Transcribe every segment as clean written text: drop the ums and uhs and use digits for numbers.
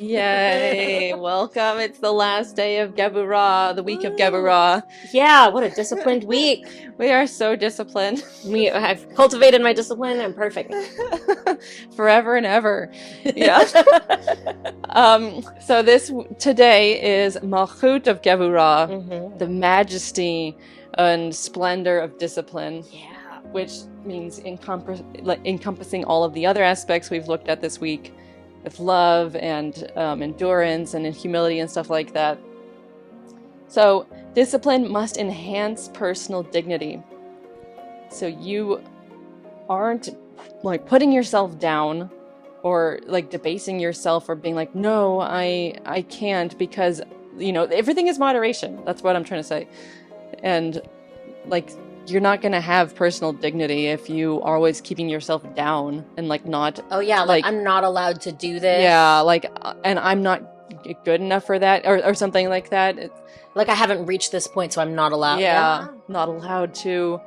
Yay, welcome. It's the last day of Gevurah, the week of Gevurah. Yeah, what a disciplined week. We are so disciplined. I've cultivated my discipline. I'm perfect now. Forever and ever. Yeah. So today is Malchut of Gevurah, hmm the majesty and splendor of discipline, Yeah. which means encompassing all of the other aspects we've looked at this week with love and endurance and humility and stuff like that. So discipline must enhance personal dignity. So you aren't like putting yourself down or like debasing yourself or being like, no, I can't, because everything is moderation. That's what I'm trying to say. And like, you're not going to have personal dignity if you are always keeping yourself down and like not. Oh, yeah, like I'm not allowed to do this. Yeah, like, and I'm not good enough for that, or something like that. Like I haven't reached this point, so I'm not allowed. Yeah, not allowed to.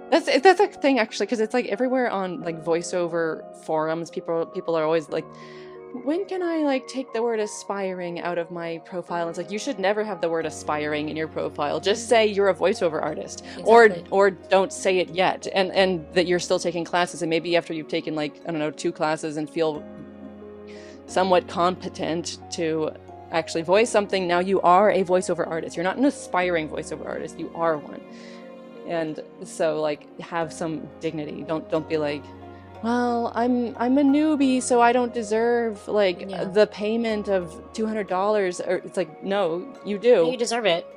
That's a thing actually, because it's like everywhere on like voiceover forums, people are always like, when can I like take the word aspiring out of my profile? And it's like, you should never have the word aspiring in your profile. Just say you're a voiceover artist. Exactly. Or don't say it yet, and that you're still taking classes, and maybe after you've taken like, I don't know, 2 classes and feel somewhat competent to actually voice something, now you are a voiceover artist. You're not an aspiring voiceover artist, you are one. And so like, have some dignity. Don't be like, well, I'm a newbie, so I don't deserve like the payment of $200. Or it's like, no, you do. You deserve it.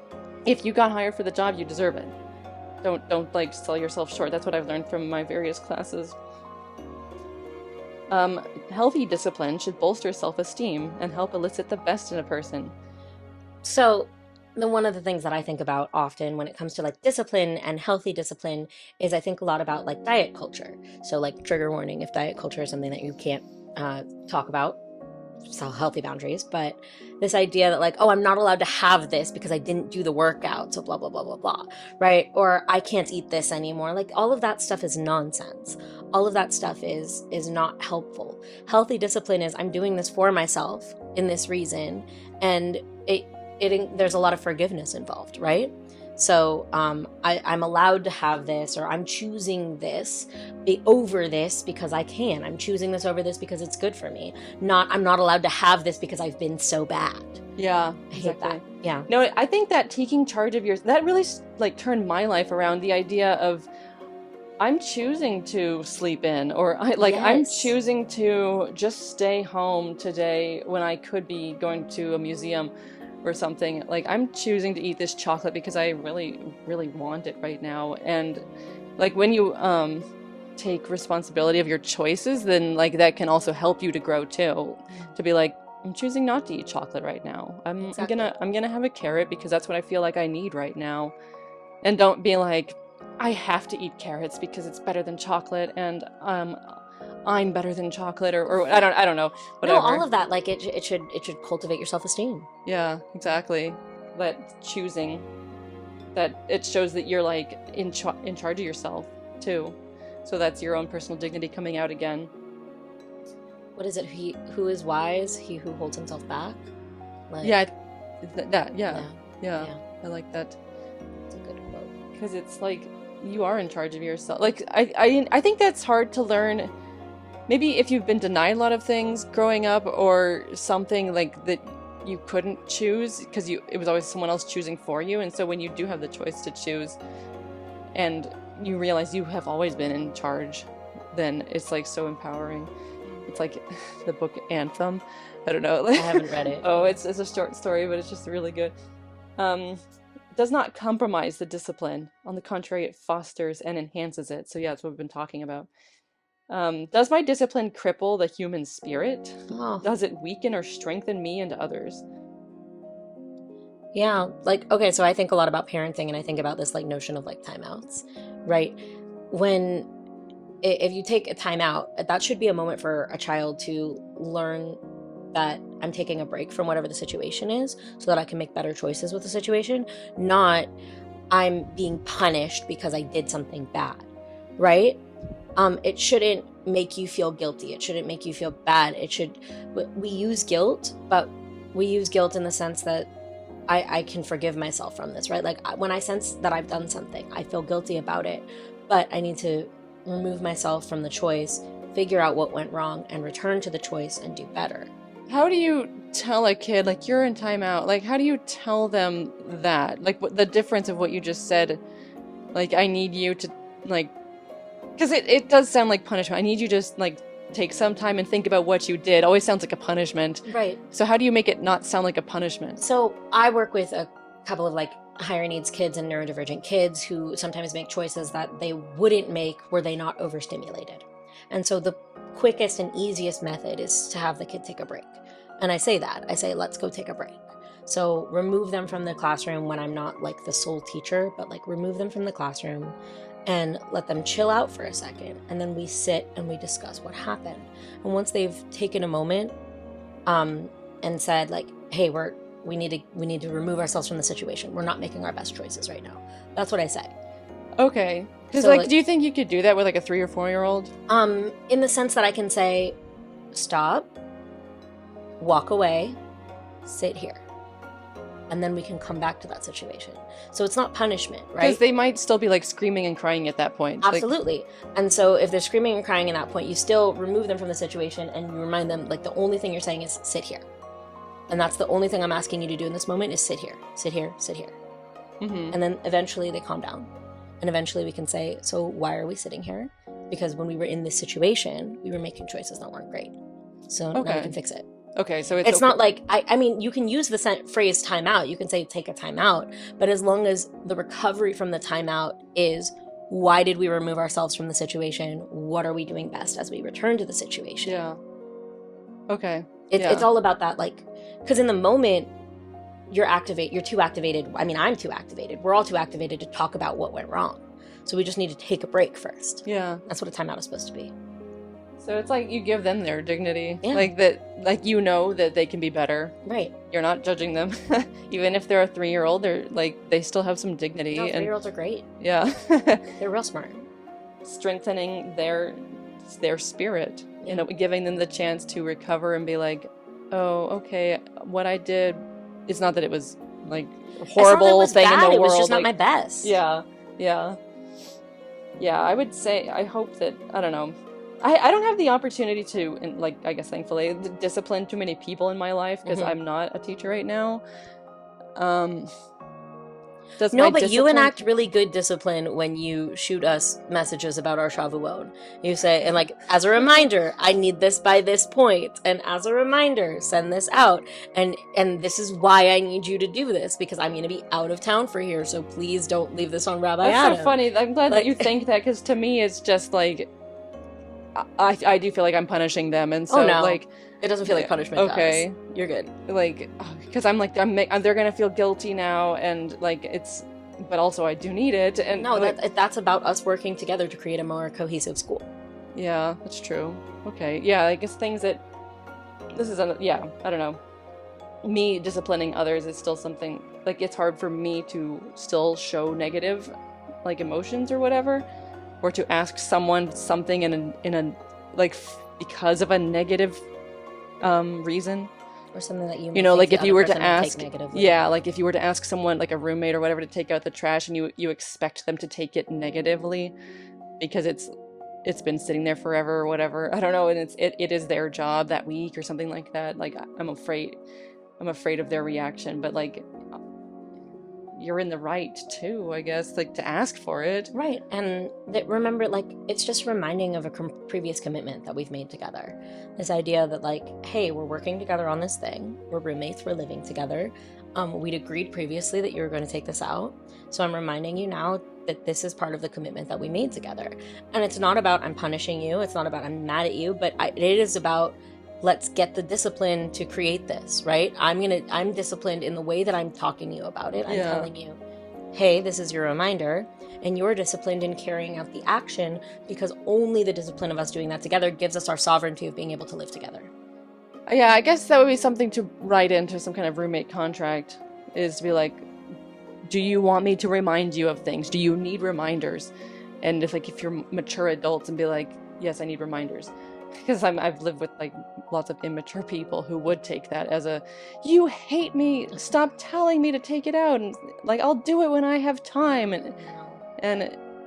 If you got hired for the job, you deserve it. Don't like sell yourself short. That's what I've learned from my various classes. Healthy discipline should bolster self-esteem and help elicit the best in a person. So, one of the things that I think about often when it comes to like discipline and healthy discipline is I think a lot about like diet culture. So, like, trigger warning if diet culture is something that you can't talk about, so healthy boundaries. But this idea that like, oh, I'm not allowed to have this because I didn't do the workout, so blah blah blah blah blah, right? Or I can't eat this anymore. Like, all of that stuff is nonsense. All of that stuff is not helpful. Healthy discipline is I'm doing this for myself in this reason, and there's a lot of forgiveness involved, right? So I'm allowed to have this, or I'm choosing this over this because I can. I'm choosing this over this because it's good for me. I'm not allowed to have this because I've been so bad. Yeah, I hate that. Yeah. No, I think that taking charge of that really like turned my life around. The idea of I'm choosing to sleep in, or I'm choosing to just stay home today when I could be going to a museum or something. Like, I'm choosing to eat this chocolate because I really, really want it right now. And like, when you take responsibility of your choices, then like that can also help you to grow too. To be like, I'm choosing not to eat chocolate right now. I'm gonna have a carrot because that's what I feel like I need right now. And don't be like, I have to eat carrots because it's better than chocolate, and I'm better than chocolate, or I don't know, whatever. No, all of that, like it should cultivate your self-esteem. Yeah, exactly. But choosing that, it shows that you're like in charge of yourself too. So that's your own personal dignity coming out again. What is it? He who is wise, he who holds himself back. Like, yeah, I like that. It's a good quote. Because it's like, you are in charge of yourself. Like, I think that's hard to learn. Maybe if you've been denied a lot of things growing up, or something like that you couldn't choose because it was always someone else choosing for you. And so when you do have the choice to choose, and you realize you have always been in charge, then it's like so empowering. It's like the book Anthem. I don't know. I haven't read it. Oh, it's a short story, but it's just really good. Does not compromise the discipline. On the contrary, it fosters and enhances it. So yeah, that's what we've been talking about. Does my discipline cripple the human spirit? Oh. Does it weaken or strengthen me and others? Yeah, like, okay, so I think a lot about parenting, and I think about this like notion of like timeouts, right? If you take a timeout, that should be a moment for a child to learn that I'm taking a break from whatever the situation is so that I can make better choices with the situation, not I'm being punished because I did something bad, right? It shouldn't make you feel guilty. It shouldn't make you feel bad. We use guilt, but we use guilt in the sense that I can forgive myself from this, right? Like when I sense that I've done something, I feel guilty about it, but I need to remove myself from the choice, figure out what went wrong, and return to the choice and do better. How do you tell a kid, like, you're in timeout? Like, how do you tell them that? Like, what the difference of what you just said? Like, I need you to, like, because it does sound like punishment. I need you to just, like, take some time and think about what you did. Always sounds like a punishment. Right. So how do you make it not sound like a punishment? So I work with a couple of like higher needs kids and neurodivergent kids who sometimes make choices that they wouldn't make were they not overstimulated. And so the quickest and easiest method is to have the kid take a break. And I say, let's go take a break. So remove them from the classroom when I'm not like the sole teacher, but like remove them from the classroom and let them chill out for a second. And then we sit and we discuss what happened. And once they've taken a moment and said like, hey, we need to remove ourselves from the situation. We're not making our best choices right now. That's what I say. Okay. Because, So, do you think you could do that with, like, a 3 or 4-year-old? In the sense that I can say, stop, walk away, sit here. And then we can come back to that situation. So it's not punishment, right? Because they might still be, like, screaming and crying at that point. Absolutely. And so if they're screaming and crying at that point, you still remove them from the situation and you remind them, like, the only thing you're saying is sit here. And that's the only thing I'm asking you to do in this moment is sit here, sit here, sit here. Mm-hmm. And then eventually they calm down. And eventually we can say, so why are we sitting here? Because when we were in this situation, we were making choices that weren't great. So now we can fix it. Okay, so it's not like, I mean, you can use the phrase timeout. You can say take a timeout. But as long as the recovery from the timeout is, why did we remove ourselves from the situation? What are we doing best as we return to the situation? Yeah. Okay. It's all about that, like, because in the moment, you're too activated. I mean, I'm too activated. We're all too activated to talk about what went wrong. So we just need to take a break first. Yeah. That's what a timeout is supposed to be. So it's like you give them their dignity. Yeah. Like that, like, you know that they can be better. Right. You're not judging them. Even if they're a 3-year-old, they're like, they still have some dignity. No, 3-year-olds are great. Yeah. They're real smart. Strengthening their spirit, you know, giving them the chance to recover and be like, oh, okay, what I did, it's not that it was like a horrible thing in the world. It was just not my best. Yeah. I would say, I hope that, I don't know, I don't have the opportunity to, and like, I guess thankfully, discipline too many people in my life because I'm not a teacher right now. But you enact really good discipline when you shoot us messages about our Shavuot. You say, and like, as a reminder, I need this by this point, and as a reminder, send this out, and this is why I need you to do this, because I'm going to be out of town for here, so please don't leave this on Rabbi Adam. That's so funny. I'm glad that you think that, because to me, it's just like, I do feel like I'm punishing them, and so like, it doesn't feel like punishment. Okay, does. You're good. Like, because I'm like, they're gonna feel guilty now, and like it's, but also I do need it. And no, like, that's about us working together to create a more cohesive school. Yeah, that's true. Okay, yeah, I guess things that this is, I don't know. Me disciplining others is still something, like, it's hard for me to still show negative, like, emotions or whatever. Or to ask someone something in a like, because of a negative reason, or something that you know, like if you were to ask, like if you were to ask someone, like a roommate or whatever, to take out the trash, and you expect them to take it negatively because it's been sitting there forever or whatever. I don't know, and it is their job that week or something like that. Like, I'm afraid of their reaction, but like, you're in the right too, I guess, like, to ask for it. Right. And remember, like, it's just reminding of a previous commitment that we've made together. This idea that, like, hey, we're working together on this thing. We're roommates. We're living together. We'd agreed previously that you were going to take this out. So I'm reminding you now that this is part of the commitment that we made together. And it's not about I'm punishing you. It's not about I'm mad at you. But it is about, let's get the discipline to create this, right? I'm disciplined in the way that I'm talking to you about it. I'm telling you, hey, this is your reminder, and you're disciplined in carrying out the action, because only the discipline of us doing that together gives us our sovereignty of being able to live together. Yeah, I guess that would be something to write into some kind of roommate contract, is to be like, do you want me to remind you of things? Do you need reminders? And if you're mature adults and be like, yes, I need reminders. Because I've lived with like lots of immature people who would take that as a, you hate me, stop telling me to take it out, and like I'll do it when I have time, and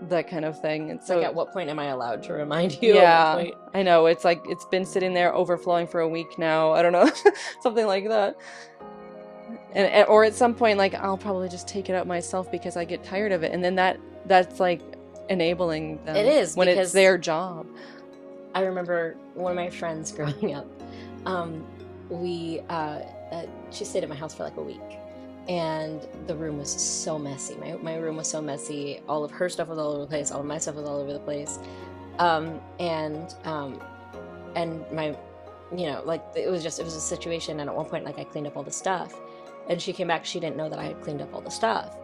that kind of thing. And so like, at what point am I allowed to remind you? Yeah, I know. It's like it's been sitting there overflowing for a week now. I don't know, something like that. And or at some point, like I'll probably just take it out myself because I get tired of it, and then that's like enabling them. It is, when it's their job. I remember one of my friends growing up. She stayed at my house for like a week, and the room was so messy. My room was so messy. All of her stuff was all over the place. All of my stuff was all over the place. And my, like it was a situation. And at one point, like I cleaned up all the stuff, and she came back. She didn't know that I had cleaned up all the stuff.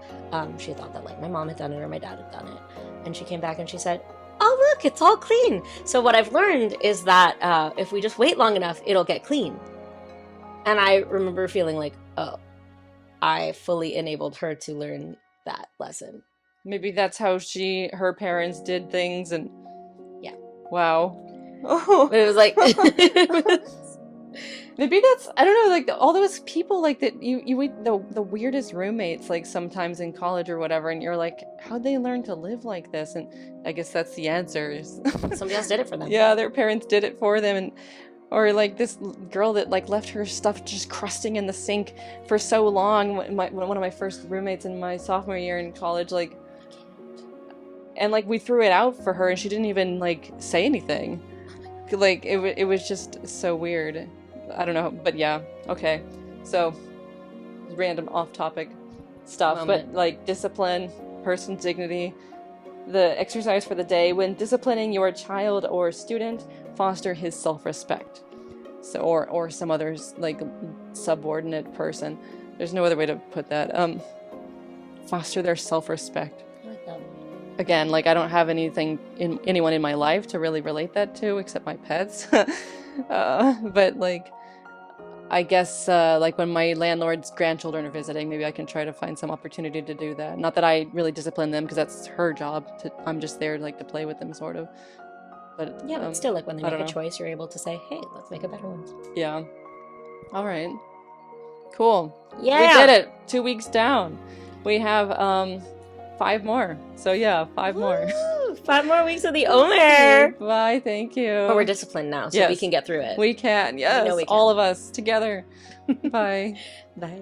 She thought that like my mom had done it or my dad had done it. And she came back and she said, "Oh, look, it's all clean." So what I've learned is that if we just wait long enough, it'll get clean. And I remember feeling like, oh, I fully enabled her to learn that lesson. Maybe that's how her parents did things, and yeah. Wow. But it was like maybe that's, I don't know, like all those people like that you meet the weirdest roommates like sometimes in college or whatever, and you're like, how'd they learn to live like this? And I guess that's the answer is somebody else did it for them. Yeah, their parents did it for them. And or like this girl that like left her stuff just crusting in the sink for so long. One of my first roommates in my sophomore year in college, like, and like we threw it out for her and she didn't even like say anything. Like it was just so weird. I don't know, but yeah, okay. So random off-topic stuff, but like discipline, personal dignity, the exercise for the day: when disciplining your child or student, foster his self-respect. So or some others like subordinate person. There's no other way to put that. Foster their self-respect. I like that. Again, like I don't have anyone in my life to really relate that to except my pets. But like I guess like when my landlord's grandchildren are visiting, maybe I can try to find some opportunity to do that. Not that I really discipline them because that's her job. I'm just there like to play with them, sort of. But yeah, but still, like when they make a choice, you're able to say, "Hey, let's make a better one." Yeah. All right. Cool. Yeah. We did it. 2 weeks down. We have 5 more. So yeah, 5 more. 5 more weeks of the Omer. Bye. Thank you. But we're disciplined now, so we can get through it. We can. Yes. We can. All of us together. Bye. Bye.